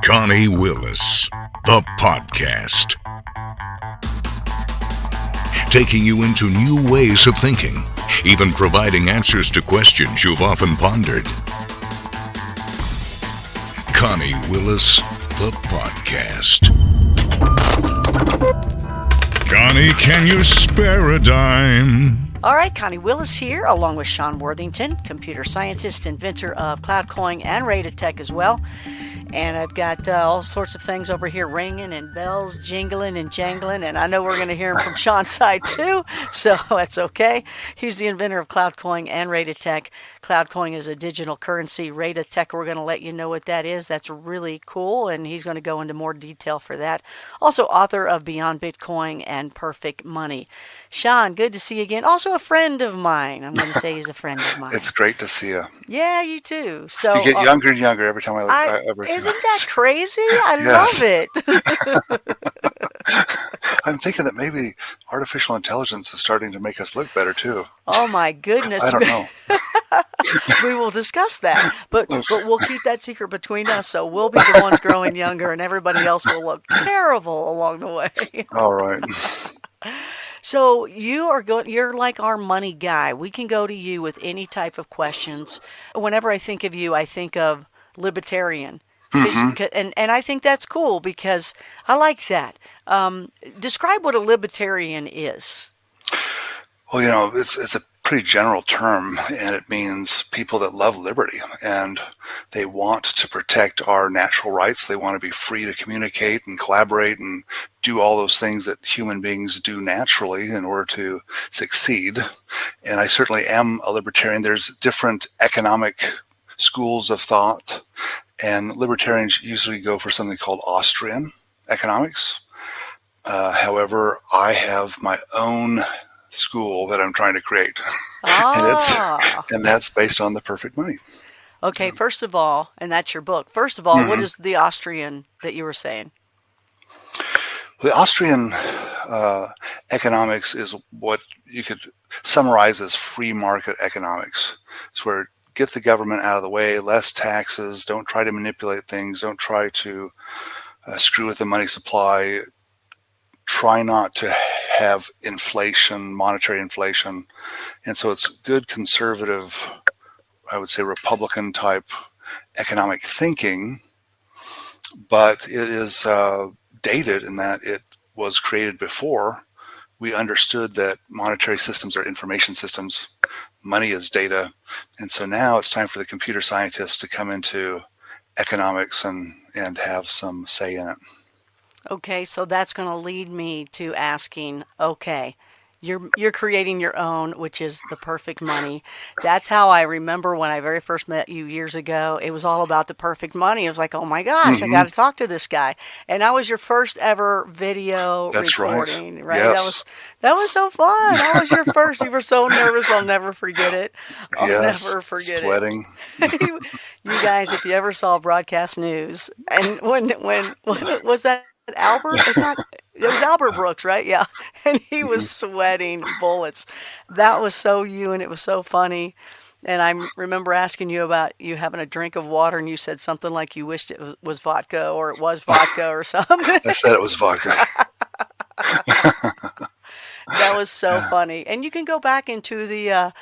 Connie Willis, the podcast. Taking you into new ways of thinking, even providing answers to questions you've often pondered. Connie Willis, the podcast. Connie, can you spare a dime? All right, Connie Willis here, along with Sean Worthington, computer scientist, inventor of CloudCoin and RAIDA Tech as well. And I've got all sorts of things over here ringing and bells jingling and jangling. And I know we're going to hear them from Sean's side too, so that's okay. He's the inventor of CloudCoin and RAIDA Tech. CloudCoin is a digital currency. RAIDA Tech, we're going to let you know what that is. That's really cool, and he's going to go into more detail for that. Also, author of Beyond Bitcoin and Perfect Money. Sean, good to see you again. Also a friend of mine. I'm going to say he's a friend of mine. It's great to see you. Yeah, you too. So you get younger and younger every time I ever. Isn't that crazy? I love it. I'm thinking that maybe artificial intelligence is starting to make us look better too. Oh my goodness! I don't know. We will discuss that, but we'll keep that secret between us. So we'll be the ones growing younger, and everybody else will look terrible along the way. All right. So you're like our money guy. We can go to you with any type of questions. Whenever I think of you, I think of Libertarian. Mm-hmm. And I think that's cool because I like that. Describe what a libertarian is. Well, it's a pretty general term, and it means people that love liberty, and they want to protect our natural rights. They want to be free to communicate and collaborate and do all those things that human beings do naturally in order to succeed. And I certainly am a libertarian. There's different economic schools of thought, and libertarians usually go for something called Austrian economics. However, I have my own school that I'm trying to create. and that's based on the perfect money. Okay, first of all, and that's your book. First of all, What is the Austrian that you were saying? The Austrian economics is what you could summarize as free market economics. It's where get the government out of the way, less taxes, don't try to manipulate things, don't try to screw with the money supply, try not to have inflation, monetary inflation. And so it's good conservative, I would say Republican type economic thinking, but it is dated in that it was created before we understood that monetary systems are information systems, money is data. And so now it's time for the computer scientists to come into economics and have some say in it. Okay, so that's going to lead me to asking, okay, you're creating your own, which is the perfect money. That's how I remember when I very first met you years ago. It was all about the perfect money. It was like, oh my gosh, I got to talk to this guy. And that was your first ever video recording, right? Yes. That was so fun. That was your first. You were so nervous. I'll never forget it. Never forget sweating. it. You guys, if you ever saw broadcast news, and when was that? Albert? It was Albert Brooks, right? Yeah. And he was sweating bullets. That was so you, and it was so funny. And I remember asking you about you having a drink of water, and you said something like you wished it was vodka, or it was vodka or something. I said it was vodka. That was so funny. And you can go back into the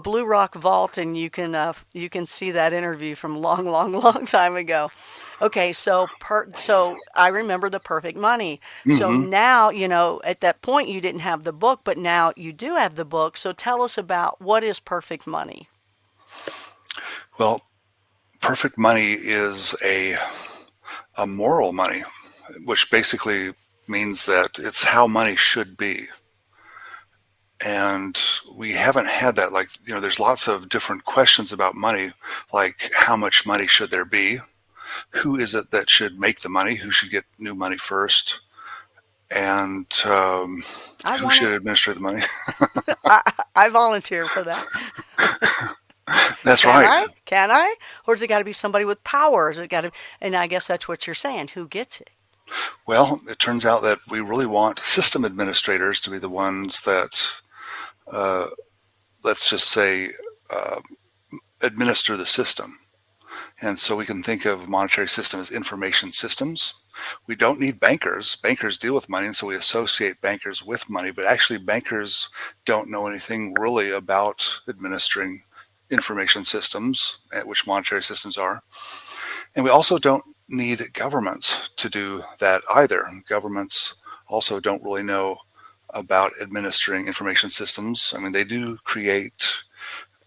Blue Rock Vault, and you can see that interview from long time ago. Okay, so I remember the perfect money. Mm-hmm. So now, at that point you didn't have the book, but now you do have the book. So tell us about what is perfect money. Well, perfect money is a moral money, which basically means that it's how money should be. And we haven't had that. There's lots of different questions about money, like how much money should there be? Who is it that should make the money? Who should get new money first? And who should administer the money? I volunteer for that. That's right. Can I? Or has it got to be somebody with power? And I guess that's what you're saying. Who gets it? Well, it turns out that we really want system administrators to be the ones that, let's just say, administer the system. And so we can think of monetary system as information systems. We don't need bankers. Bankers deal with money, and so we associate bankers with money, but actually bankers don't know anything really about administering information systems, which monetary systems are. And we also don't need governments to do that either. Governments also don't really know about administering information systems. I mean, they do create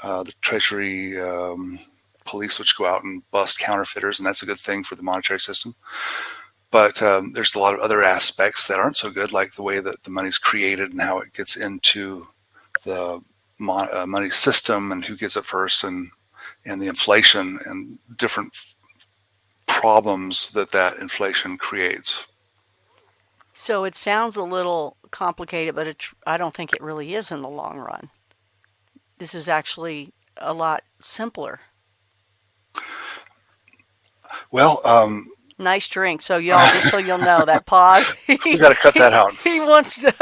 the Treasury police, which go out and bust counterfeiters, and that's a good thing for the monetary system. But there's a lot of other aspects that aren't so good, like the way that the money's created and how it gets into the money system and who gets it first, and the inflation and different problems that inflation creates. So it sounds a little complicated, but I don't think it really is in the long run. This is actually a lot simpler. Well, nice drink. So y'all, just so you'll know, that pause. You got to cut that out. He wants to.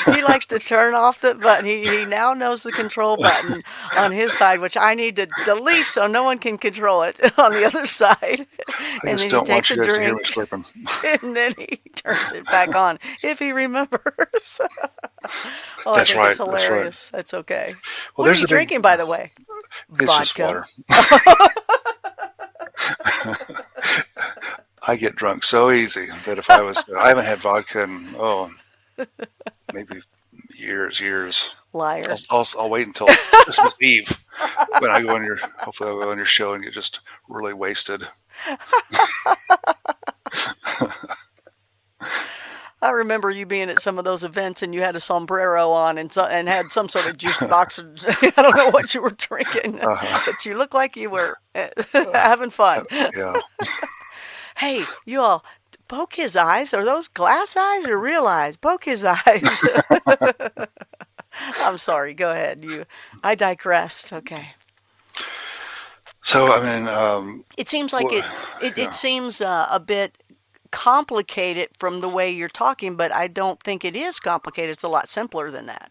He likes to turn off the button. He now knows the control button on his side, which I need to delete so no one can control it on the other side. I just don't want you guys to hear me slurping. And then he turns it back on if he remembers. Oh, that's right. It's hilarious. That's okay. Well, what are you drinking, by the way? It's Vodka. just water. I get drunk so easy that if I haven't had vodka in maybe years. Liar. I'll wait until Christmas Eve when I go on hopefully I'll go on your show and get just really wasted. I remember you being at some of those events and you had a sombrero on and had some sort of juice box. I don't know what you were drinking, but you looked like you were having fun. Yeah. Hey, you all, poke his eyes. Are those glass eyes or real eyes? Poke his eyes. I'm sorry. Go ahead. I digressed. Okay. So, I mean, it seems like it seems a bit complicated from the way you're talking, but I don't think it is complicated. It's a lot simpler than that.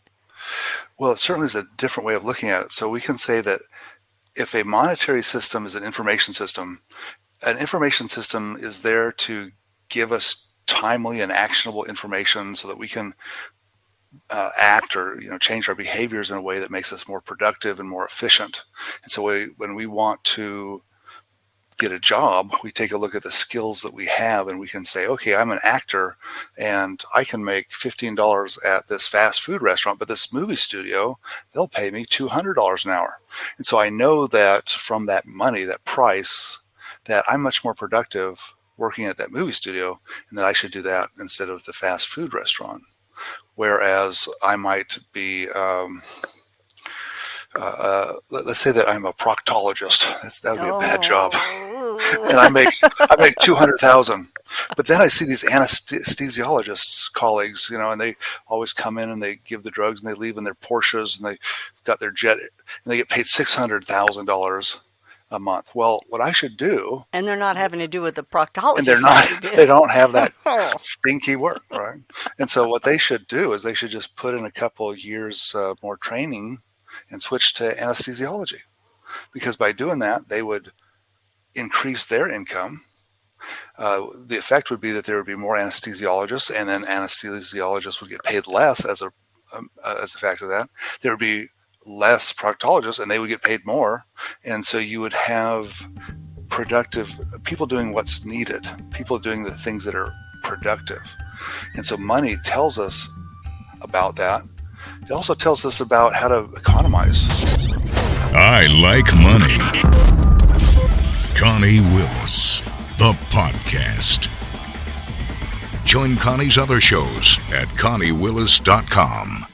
Well, it certainly is a different way of looking at it. So we can say that if a monetary system is an information system is there to give us timely and actionable information so that we can act or change our behaviors in a way that makes us more productive and more efficient. And so when we want to get a job, we take a look at the skills that we have and we can say, okay, I'm an actor and I can make $15 at this fast food restaurant, but this movie studio, they'll pay me $200 an hour. And so I know that from that money, that price, that I'm much more productive working at that movie studio and that I should do that instead of the fast food restaurant. Whereas I might be, let's say that I'm a proctologist. That would be a bad job. And I make $200,000. But then I see these anesthesiologists colleagues, and they always come in and they give the drugs and they leave in their Porsches and they got their jet and they get paid $600,000 a month. Well, what I should do, and they're not having to do with the proctologist, and they're not, they don't have that stinky work, right? And so what they should do is they should just put in a couple of years more training and switch to anesthesiology, because by doing that they would increase their income. The effect would be that there would be more anesthesiologists, and then anesthesiologists would get paid less as a fact of that. There would be less proctologists and they would get paid more, and so you would have productive people doing what's needed, people doing the things that are productive. And so money tells us about that. It also tells us about how to economize. I like money. Connie Willis, the podcast. Join Connie's other shows at conniewillis.com.